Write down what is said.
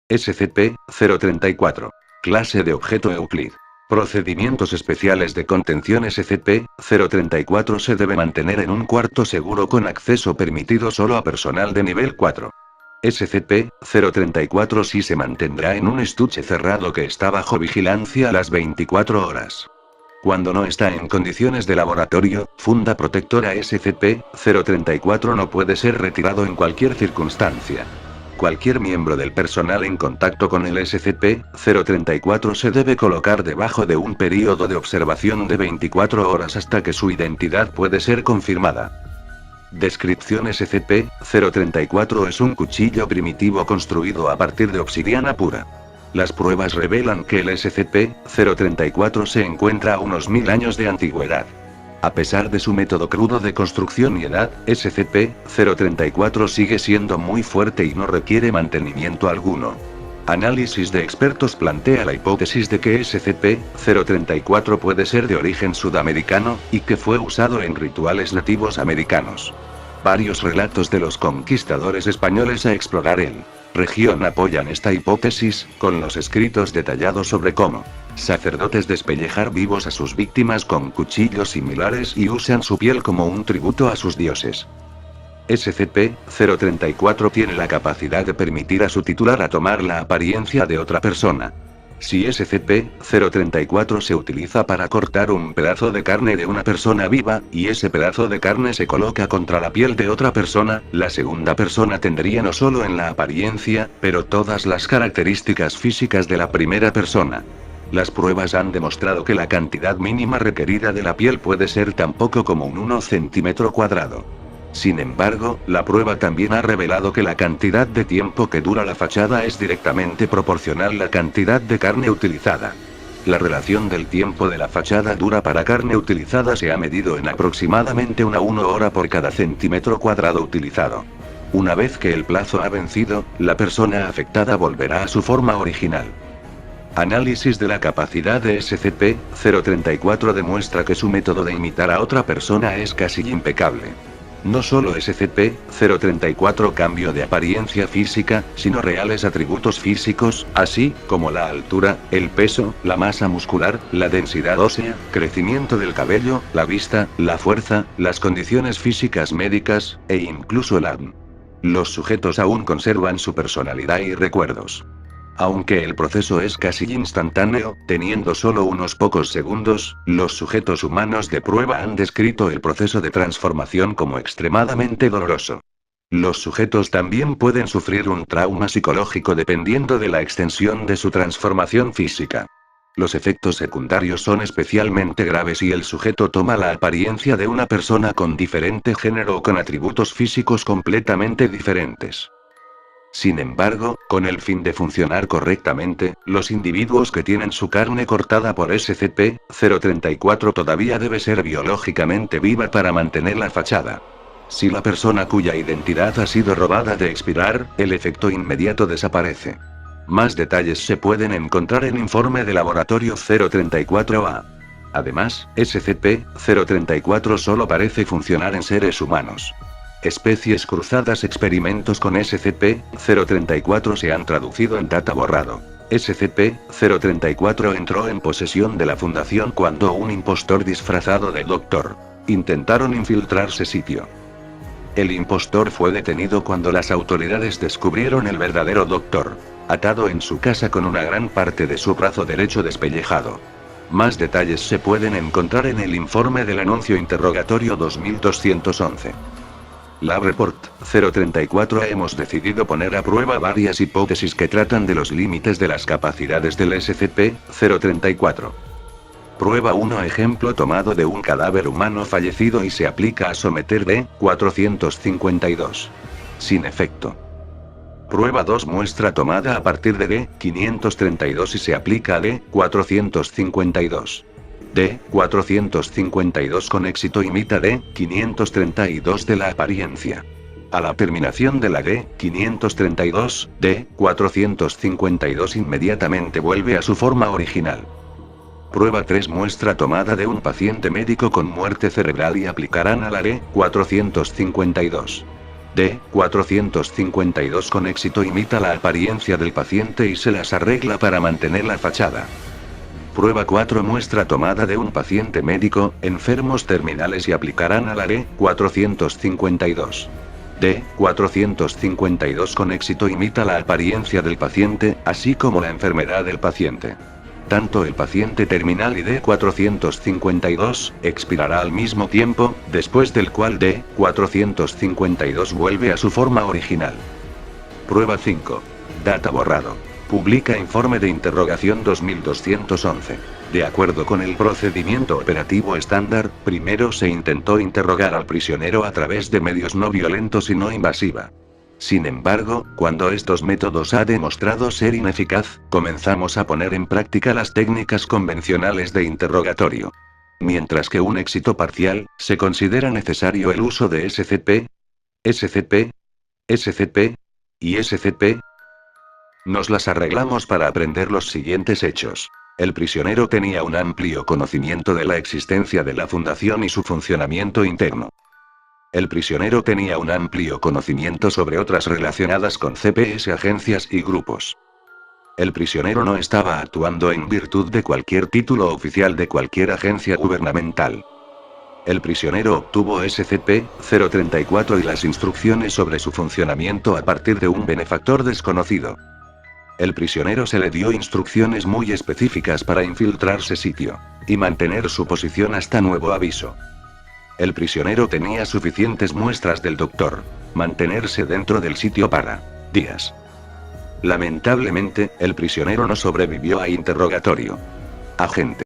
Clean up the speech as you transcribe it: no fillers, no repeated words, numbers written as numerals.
SCP-034. Clase de objeto Euclid. Procedimientos especiales de contención. SCP-034 se debe mantener en un cuarto seguro con acceso permitido solo a personal de nivel 4. SCP-034 sí se mantendrá en un estuche cerrado que está bajo vigilancia las 24 horas. Cuando no está en condiciones de laboratorio, funda protectora. SCP-034 no puede ser retirado en cualquier circunstancia. Cualquier miembro del personal en contacto con el SCP-034 se debe colocar debajo de un período de observación de 24 horas hasta que su identidad puede ser confirmada. Descripción: SCP-034 es un cuchillo primitivo construido a partir de obsidiana pura. Las pruebas revelan que el SCP-034 se encuentra a unos 1000 años de antigüedad. A pesar de su método crudo de construcción y edad, SCP-034 sigue siendo muy fuerte y no requiere mantenimiento alguno. Análisis de expertos plantea la hipótesis de que SCP-034 puede ser de origen sudamericano, y que fue usado en rituales nativos americanos. Varios relatos de los conquistadores españoles a explorar el región apoyan esta hipótesis, con los escritos detallados sobre cómo sacerdotes despellejar vivos a sus víctimas con cuchillos similares y usan su piel como un tributo a sus dioses. SCP-034 tiene la capacidad de permitir a su titular a tomar la apariencia de otra persona. Si SCP-034 se utiliza para cortar un pedazo de carne de una persona viva, y ese pedazo de carne se coloca contra la piel de otra persona, la segunda persona tendría no solo en la apariencia, pero todas las características físicas de la primera persona. Las pruebas han demostrado que la cantidad mínima requerida de la piel puede ser tan poco como un 1 centímetro cuadrado. Sin embargo, la prueba también ha revelado que la cantidad de tiempo que dura la fachada es directamente proporcional a la cantidad de carne utilizada. La relación del tiempo de la fachada dura para carne utilizada se ha medido en aproximadamente una 1 hora por cada centímetro cuadrado utilizado. Una vez que el plazo ha vencido, la persona afectada volverá a su forma original. Análisis de la capacidad de SCP-034 demuestra que su método de imitar a otra persona es casi impecable. No solo SCP-034 cambio de apariencia física, sino reales atributos físicos, así como la altura, el peso, la masa muscular, la densidad ósea, crecimiento del cabello, la vista, la fuerza, las condiciones físicas médicas, e incluso el ADN. Los sujetos aún conservan su personalidad y recuerdos. Aunque el proceso es casi instantáneo, teniendo solo unos pocos segundos, los sujetos humanos de prueba han descrito el proceso de transformación como extremadamente doloroso. Los sujetos también pueden sufrir un trauma psicológico dependiendo de la extensión de su transformación física. Los efectos secundarios son especialmente graves si el sujeto toma la apariencia de una persona con diferente género o con atributos físicos completamente diferentes. Sin embargo, con el fin de funcionar correctamente, los individuos que tienen su carne cortada por SCP-034 todavía debe ser biológicamente viva para mantener la fachada. Si la persona cuya identidad ha sido robada de expirar, el efecto inmediato desaparece. Más detalles se pueden encontrar en informe de laboratorio 034-A. Además, SCP-034 solo parece funcionar en seres humanos. Especies cruzadas. Experimentos con SCP-034 se han traducido en data borrado. SCP-034 entró en posesión de la Fundación cuando un impostor disfrazado de doctor intentaron infiltrarse sitio. El impostor fue detenido cuando las autoridades descubrieron el verdadero doctor, atado en su casa con una gran parte de su brazo derecho despellejado. Más detalles se pueden encontrar en el informe del anuncio interrogatorio 2211. Lab Report 034. Hemos decidido poner a prueba varias hipótesis que tratan de los límites de las capacidades del SCP-034. Prueba 1. Ejemplo tomado de un cadáver humano fallecido y se aplica a someter D-452. Sin efecto. Prueba 2. Muestra tomada a partir de D-532 y se aplica a D-452. D-452 con éxito imita D-532 de la apariencia. A la terminación de la D-532, D-452 inmediatamente vuelve a su forma original. Prueba 3. Muestra tomada de un paciente médico con muerte cerebral y aplicarán a la D-452. D452 con éxito imita la apariencia del paciente y se las arregla para mantener la fachada. Prueba 4 muestra tomada de un paciente médico, enfermos terminales y aplicarán a la D452. D452 con éxito imita la apariencia del paciente, así como la enfermedad del paciente. Tanto el paciente terminal y D452 expirará al mismo tiempo, después del cual D452 vuelve a su forma original. Prueba 5. Data borrado. Publica informe de interrogación 2211. De acuerdo con el procedimiento operativo estándar, primero se intentó interrogar al prisionero a través de medios no violentos y no invasiva. Sin embargo, cuando estos métodos ha demostrado ser ineficaz, comenzamos a poner en práctica las técnicas convencionales de interrogatorio. Mientras que un éxito parcial, se considera necesario el uso de SCP, SCP, SCP y SCP. Nos las arreglamos para aprender los siguientes hechos. El prisionero tenía un amplio conocimiento de la existencia de la fundación y su funcionamiento interno. El prisionero tenía un amplio conocimiento sobre otras relacionadas con CPS, agencias y grupos. El prisionero no estaba actuando en virtud de cualquier título oficial de cualquier agencia gubernamental. El prisionero obtuvo SCP-034 y las instrucciones sobre su funcionamiento a partir de un benefactor desconocido. El prisionero se le dio instrucciones muy específicas para infiltrarse sitio y mantener su posición hasta nuevo aviso. El prisionero tenía suficientes muestras del doctor mantenerse dentro del sitio para días. Lamentablemente, el prisionero no sobrevivió a interrogatorio. Agente.